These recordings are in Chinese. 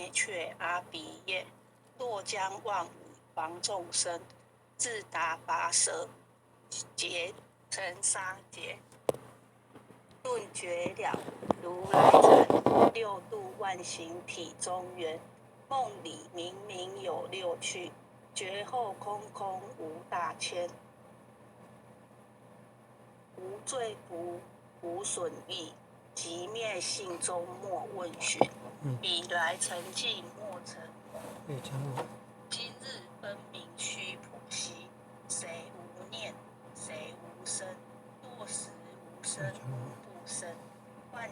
灭却阿鼻业，若将妄语防众生，自打拔舌，结成杀劫。顿觉了如来成六度万行体中缘，梦里明明有六趣，觉后空空无大千。无罪无损益，即灭性中莫问询。彼来成寂莫成我。今日分明须剖析，谁无念，谁无生？若实无生，无不生。唤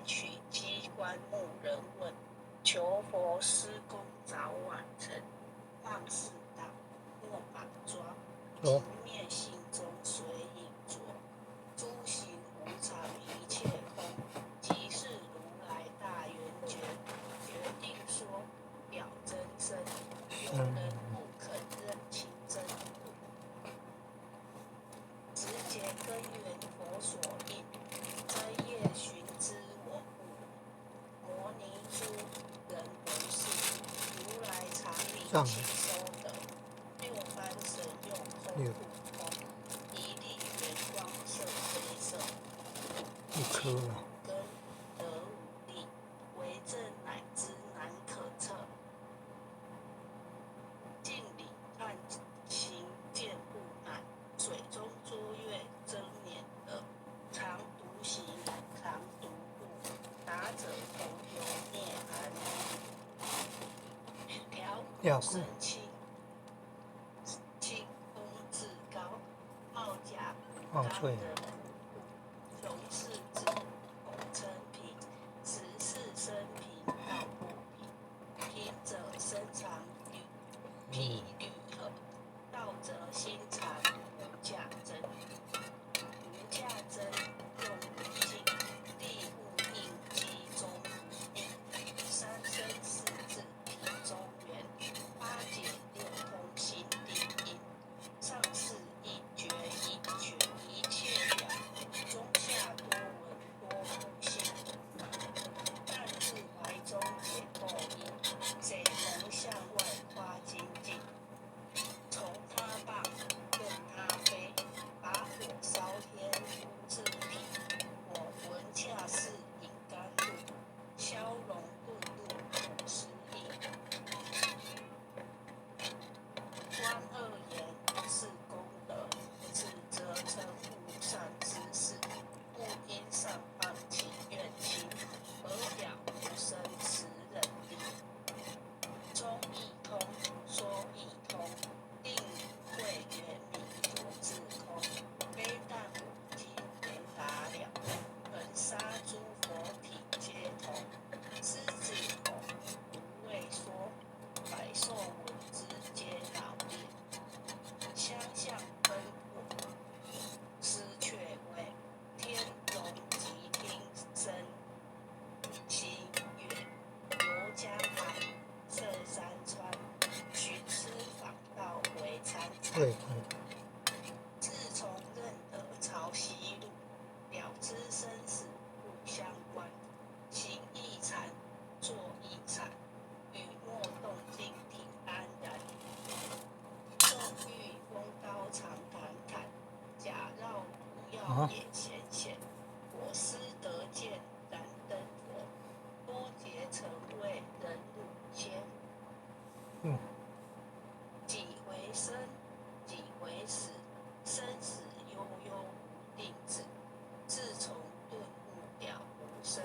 取机关木人问，求佛施功早晚成。妄是道，莫把抓，即灭性中随影着。诸行无常，一切空，即是如来大圆觉。决定说表真身，有人不肯认清真。直觉根源佛所应，斋业寻知我故。摩尼珠人不是，如来常理其收得。六般神用空不空，一粒圆光色非色。一颗了。根得无力，为证乃知难可测。镜里看行见不难，水中捉月真免得。常独行，常独步，达者同游涅槃。调古神清，清风至高，貌甲不当人不雄视之红尘平，实是生平道不平。平者身长匹率合，道者心常无价真。无价真用无尽，地物应机中不定。三生四智体中缘，八解六通心定应。上士一觉一觉一切了，中下多闻多不信。但自怀中解破因，谁能向外夸精进？从他棒，任他飞，把火烧天无自平。我闻恰似引甘露，消融顿入苦思意。观恶言是功德，此则成无善之事。不因上谤起怨亲，而了无生持忍力。中亦通，说亦通，定慧圆明佛智空。非但我听言达了，本沙诸佛体皆同。狮子吼，无畏说，百兽闻之皆恼裂。相向分布，失却位，天龙即听声心悦。游江海，涉山川，寻师访道为参禅。自从认得潮汐路，了知生死不相关。行亦禅，坐亦禅，语莫动静挺安然。纵欲风高常感慨，假绕不要也显显。我思得见燃灯佛，多劫曾为人入仙。几回生，几回死，生死悠悠无定止。自从顿悟了无生，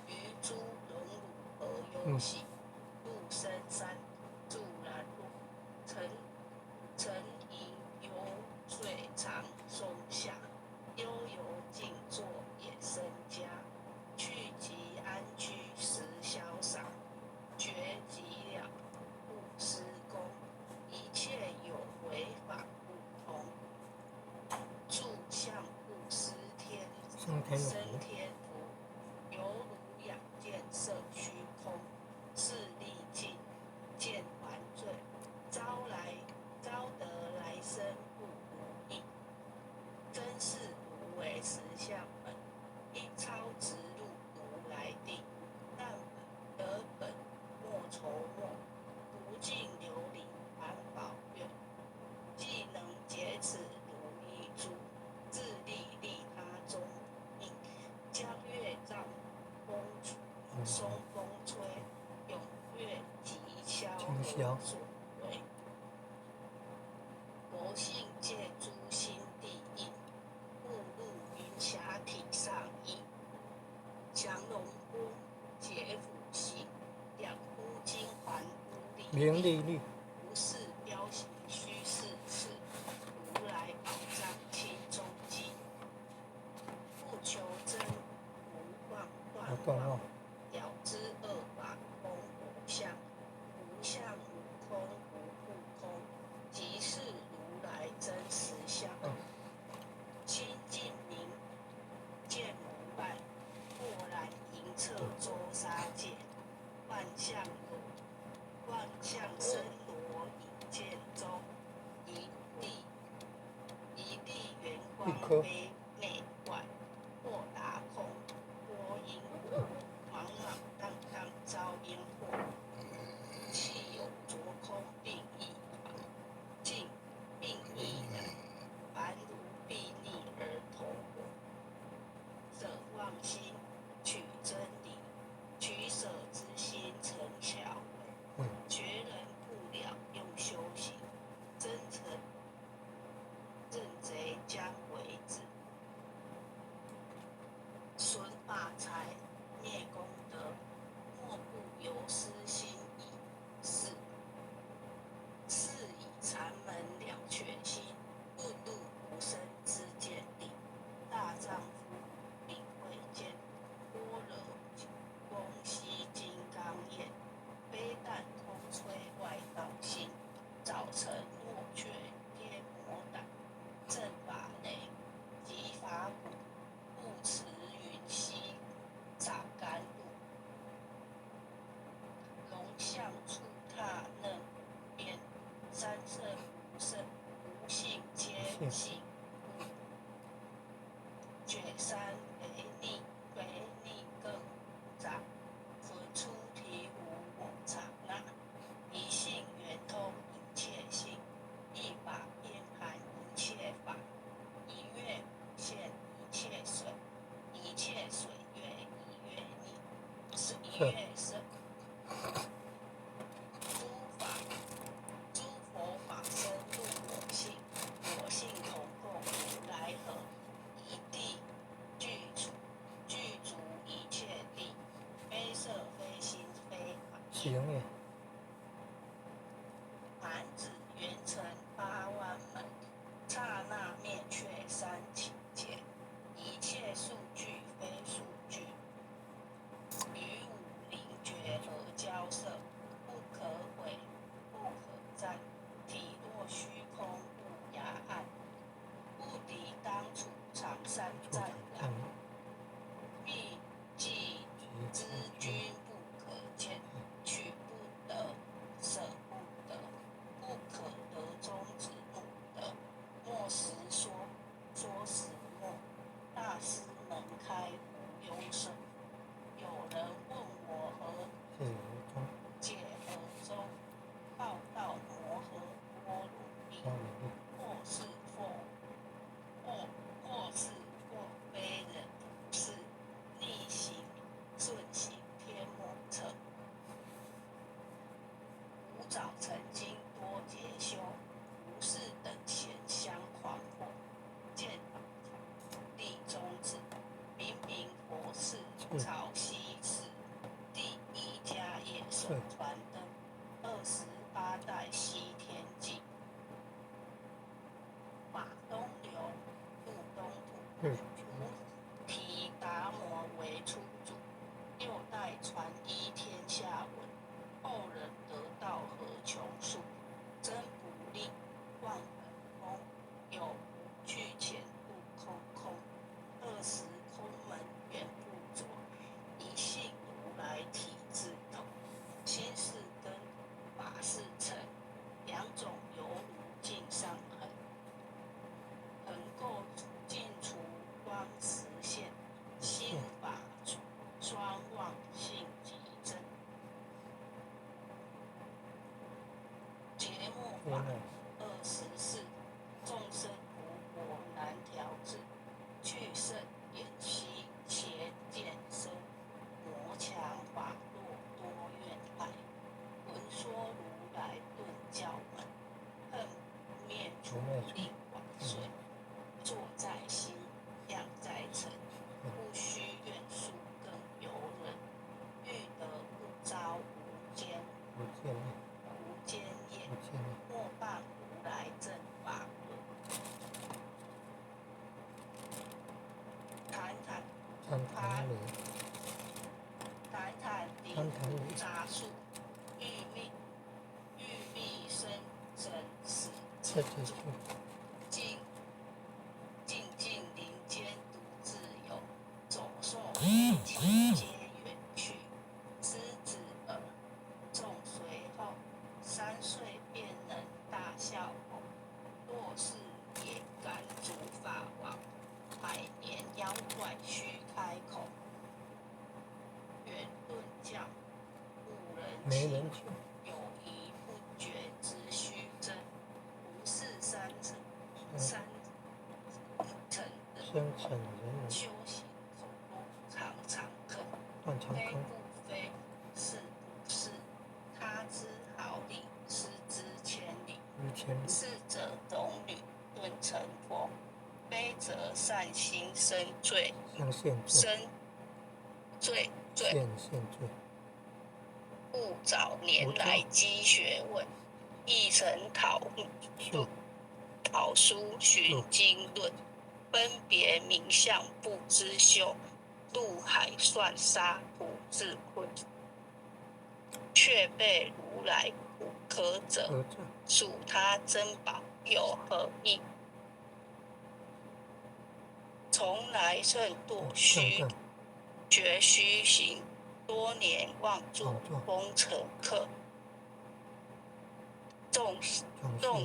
于诸荣辱而忧喜。入深山，助然入，沉吟游岁长松下。悠游静坐也生家，去即安居时潇洒。觉即了，不施功，一切有为法不同。住相不思天，生天福，犹如仰见色虚空。势力尽，见还罪，招得来生不如意。真是无为实相本，一超直入如来定。但得本风吹，踊跃吉霄吉霄所为。佛性借诸心地应，误入云霞体上意。降龙波，解辅行，两孤金环无理名利律，无事标行虚是次，如来宝藏清中记。不求真，无妄断妄，了知二法空无相，无相无空无不空，即是如来真实相。清净明，见无碍，豁然迎彻周沙界，万象森罗引见中，一粒圆光非内外，豁达空，波音火，茫茫荡荡招烟火。气有着空并亦凡，静并亦然，凡如睥睨而投我。舍妄心，取真理，取舍之心成巧为。觉人不了，用修行，真诚认贼将为止。损法财，灭功德，莫不由私心意。是以禅门了却心，悟度无生之见地。大丈夫领会见，般若空悉金刚眼，非但空摧外道心，早晨若却跌魔胆，正法雷，即法鼓，不持云溪，洒甘露。龙象触踏嫩边，三圣无圣，无性皆性物。觉山为逆更杂，纯出醍醐我刹那。一性圆通一切性，一法遍含一切法。一月现一切水，一切水月一月逆，是一月生。诸佛法身入我性，我性同共如来合。一地具足一切地，非色非心非法。行耶，男子圆成八万门，刹那灭却三情界。一切数据非数据，与五灵觉而交涉，不可毁，不可占。体若虚空无涯岸，不敌当处常善湛然。必既知君不可见，取不得，舍不得，不可得中之母得。莫实说，说实莫。大师门开无忧生。有人问我何解何中，报道摩诃波罗蜜。或非人不是，逆行顺行天莫测。吾早曾经多劫修，无事等闲相狂惑。见法立宗旨，明明佛事，朝夕事。第一家业首传灯，28代西天记。马东流，入东土，菩提达摩为初祖。6代传依天下闻，后人得道何穷数。真不立，万本空，有无具浅悟空空。20空门远不着，一性如来体自同。心是根，法是尘，两种犹如镜上痕。能够尽除光实现，心法双旺性极真。节目法24，众生无果难调制，去圣眼息邪见身，魔强法弱谈谈里，谈谈里谈谈里，杂树，玉密生真实，这几句静静林间独自游，走兽飞禽皆远去。狮子耳，众随后，3岁便能大笑吼。若是也敢主法王，百年妖怪须开口。圆顿教，无人没人情，情，有疑不决之须真。不是三层的深沉人修行走路常常坑，非断肠坑，不非，是不是？他知毫厘，失之千里。于千里，是则懂履，顿成佛；非则善心生罪，像现罪，生罪。现罪，故早年来积学问，一成讨书寻经论，分别名相不知休，入海算沙不自困，却被如来苦苛责，何者？属他珍宝有何益？从来甚堕正觉虚行，多年妄作功成客，众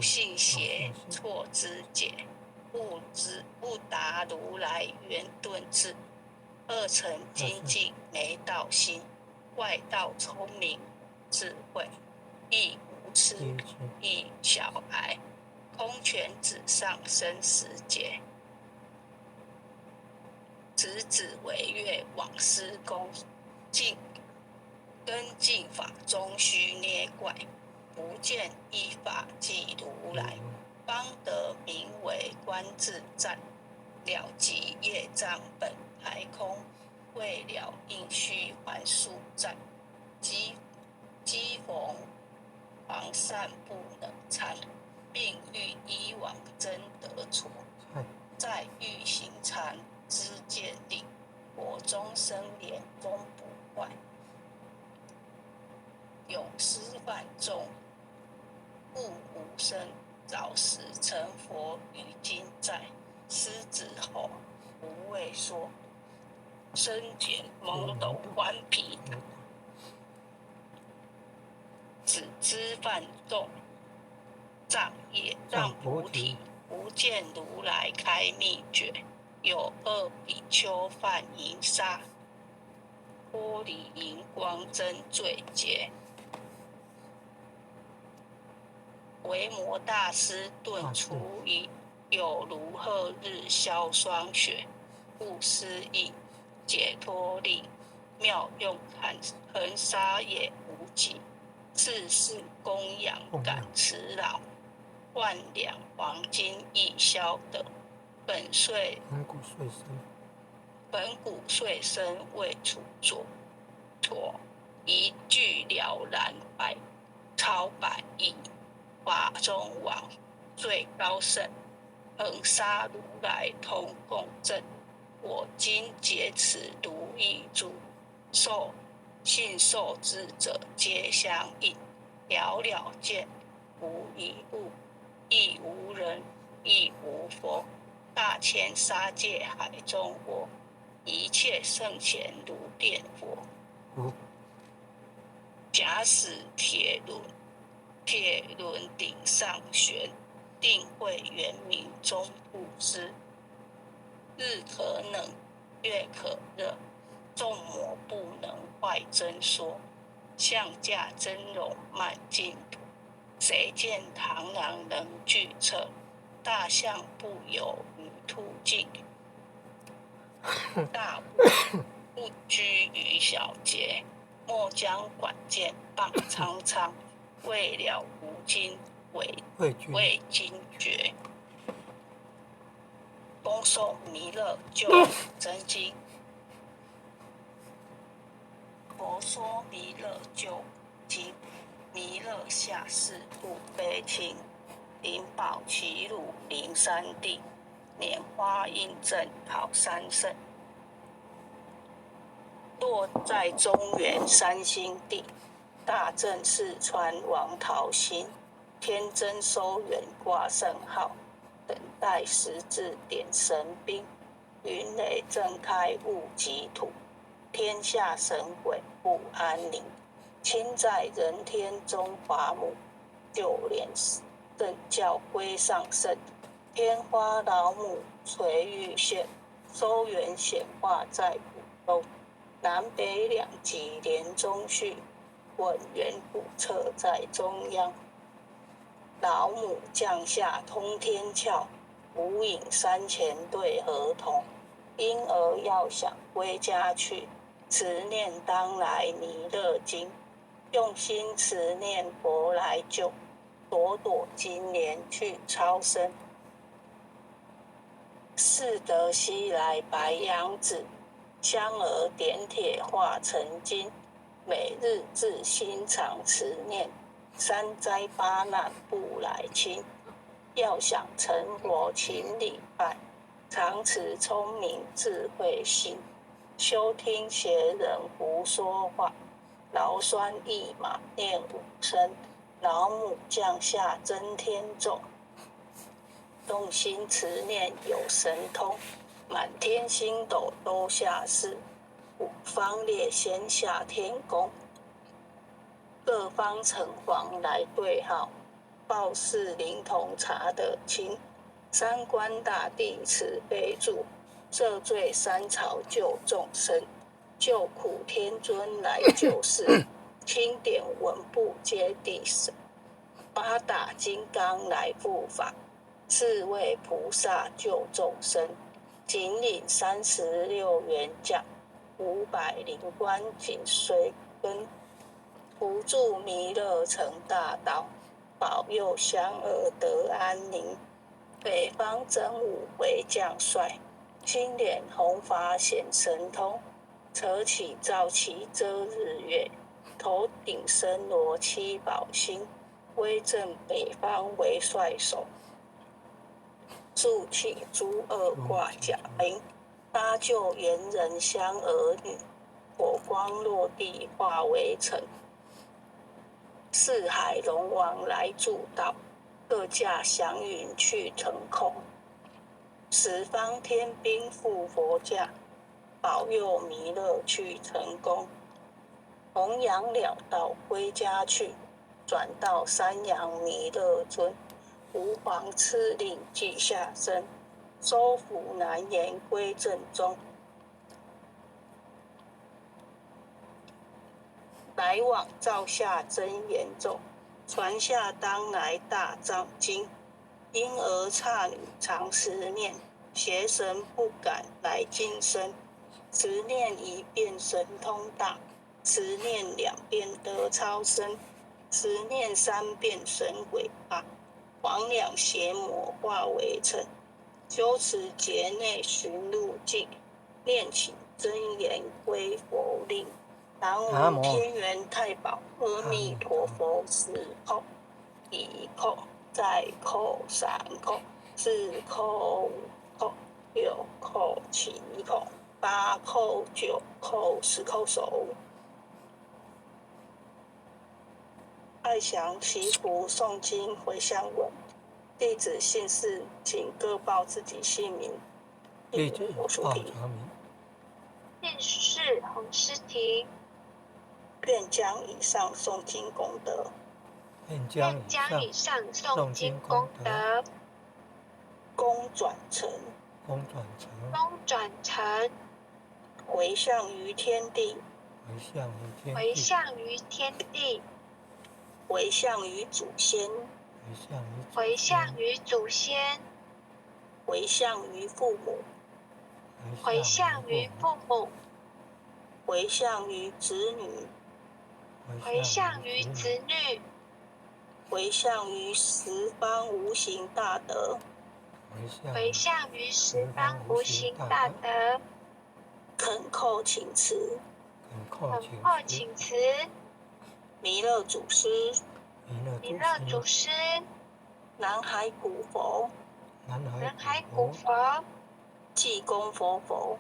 信邪错之解，不达如来圆顿智。二乘精进没道心，外道聪明智慧，亦无痴亦小孩，空拳纸上生死劫。直指为月往施功，跟进法中须捏怪，不见一法即如来，方得名为观自在。了即业障本来空，未了应须还宿债。机逢防善不能参，并欲依往真得错。在欲行禅知见定，我终生莲终不坏。永师范众，悟无生，早时成佛于今在。狮子吼，无畏说，身剪蒙斗顽皮。只知犯众，障也让菩提，不见如来开秘诀。有2比丘犯淫杀，脱离荧光真罪劫。维摩大师顿出语，有如赫日消霜雪，故思义解脱力，妙用恒沙也无极。世事供养感慈劳，万两黄金亦消得。本骨碎身未处着，一句了然超百亿。法中王最高圣，恒沙如来同共振。我今解此如意珠，信受之者皆相应。了了见，无一物，亦无人，亦无佛。大千沙界海中我，一切圣贤如电佛。假使铁轮顶上悬，定会圆明中不知。日可冷，月可热，众魔不能坏真说。象驾真容满净土，谁见螳螂能拒测？大象不有于兔径，大悟不拘于小节。莫将管见谤苍苍，未了无今为惊觉。恭送弥勒救苦真经。佛说弥勒救苦经，弥勒下世不悲亲。灵宝齐鲁灵山地，拈花印阵考三圣。落在中原三星地，大正四川王桃心，天真收元挂圣号，等待时至点神兵，云雷震开物极土，天下神鬼不安宁。亲在人天中华母，就连正教归上圣，天花老母垂玉线，收元显化在古州，南北两极连中续，稳元古策在中央。老母降下通天窍，无影山前对河童，婴儿要想归家去，慈念当来弥勒经，用心慈念佛来救，朵朵金莲去超生。似得西来白杨子，香儿点铁化成金，每日自心常慈念，三灾八难不来侵。要想成佛勤礼拜，常持聪明智慧心，休听邪人胡说话，劳酸一马念五声，老母降下真天咒，用心慈念有神通，满天星斗都下世，五方列仙下天宫，各方城隍来对号，报事灵童查得清，三官大帝慈悲助，赦罪三朝救众生，救苦天尊来救世，钦点文部接地神，八大金刚来护法，四位菩萨救众生，紧领36员将，500灵官紧随跟，扶助弥勒成大道，保佑香儿得安宁。北方真武为将帅，青脸红发显神通，扯起皂旗遮日月，头顶身罗七宝星，威震北方为帅首。竖起朱二挂甲翎，搭救猿人香儿女，火光落地化为尘。四海龙王来助道，各驾祥云去腾空。十方天兵护佛驾，保佑弥勒去成功。弘扬了道归家去，转到山阳弥勒尊。吾皇敕令记下身，收服难言归正宗。来往照下真言咒，传下当来大藏经。婴儿刹女常时念，邪神不敢来近身。持念一遍神通大，持念2遍得超生，持念3遍神鬼怕。魍魉邪魔化为尘，修持劫内寻路径，念起真言归佛令。南无天元太保阿弥陀佛，4叩，1叩，再叩，3叩，4叩，5叩，6叩，7叩，8叩，9叩，10叩首。爱详祈福诵经回向文，弟子姓氏，请各报自己姓名。弟子报查明。姓氏洪诗婷。愿将以上诵经功德，愿将以上诵经功德，功转成，回向于天地，回向于天地，回向于祖先，回向于祖先，回向于父母，回向于父母，回向于子女，回向于子女，回向于十方无形大德，回向于十方无形大德，恳叩请辞，弥勒祖师，南海古佛，济公活佛，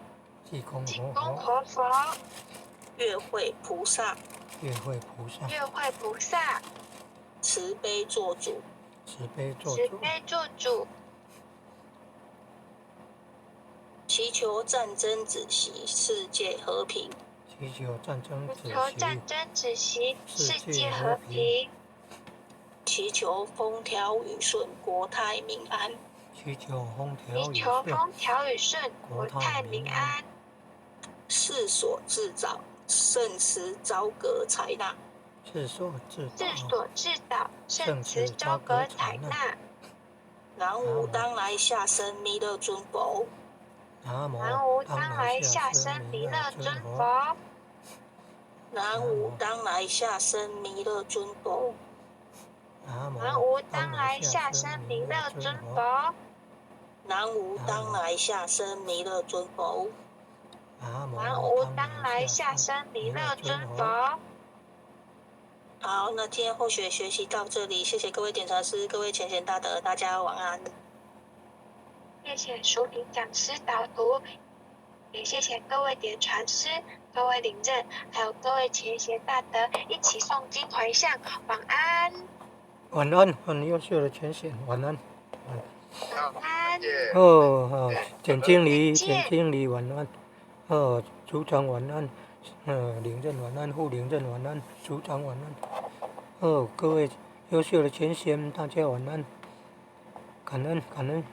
月会菩萨，月会菩萨，月会菩萨，慈悲做主，慈悲做主，慈悲做主，祈求战争止息，世界和平。祈求战争止求息，战争止息，世世界界和平和平。祈求风调雨顺，国泰民安。祈求风祈调雨顺，求风调雨顺，国国泰泰民安民安。世所制造，圣慈昭革采纳。世所制智造，所制导，圣圣慈慈昭昭革革采纳。采纳。南无当来下生弥勒尊佛。南无南无当当来下生生弥勒尊尊佛，佛。南无当来下生弥勒尊佛。南南无无当来下生弥勒尊佛，佛。南无当来下生弥勒尊佛。南无当来下生弥勒尊佛。好，那今天后学学习到这里，谢谢各位点传师，各位浅显大德，大家晚安。谢谢淑玲讲师导读，也谢谢各位点传师、各位领任，还有各位浅显大德一起诵经回向，晚安，晚安，很优秀的浅显，晚安。晚安。简经理晚安。组长晚安。领任晚安，副领任晚安，组长晚安。各位优秀的浅显，大家晚安。感恩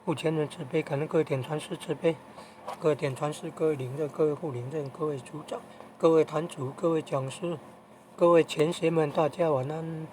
父前人慈悲，感恩各位点传师慈悲，各位点传师，各位领任，各位副领任，各位组长，各位坛主，各位讲师，各位浅显们，大家晚安。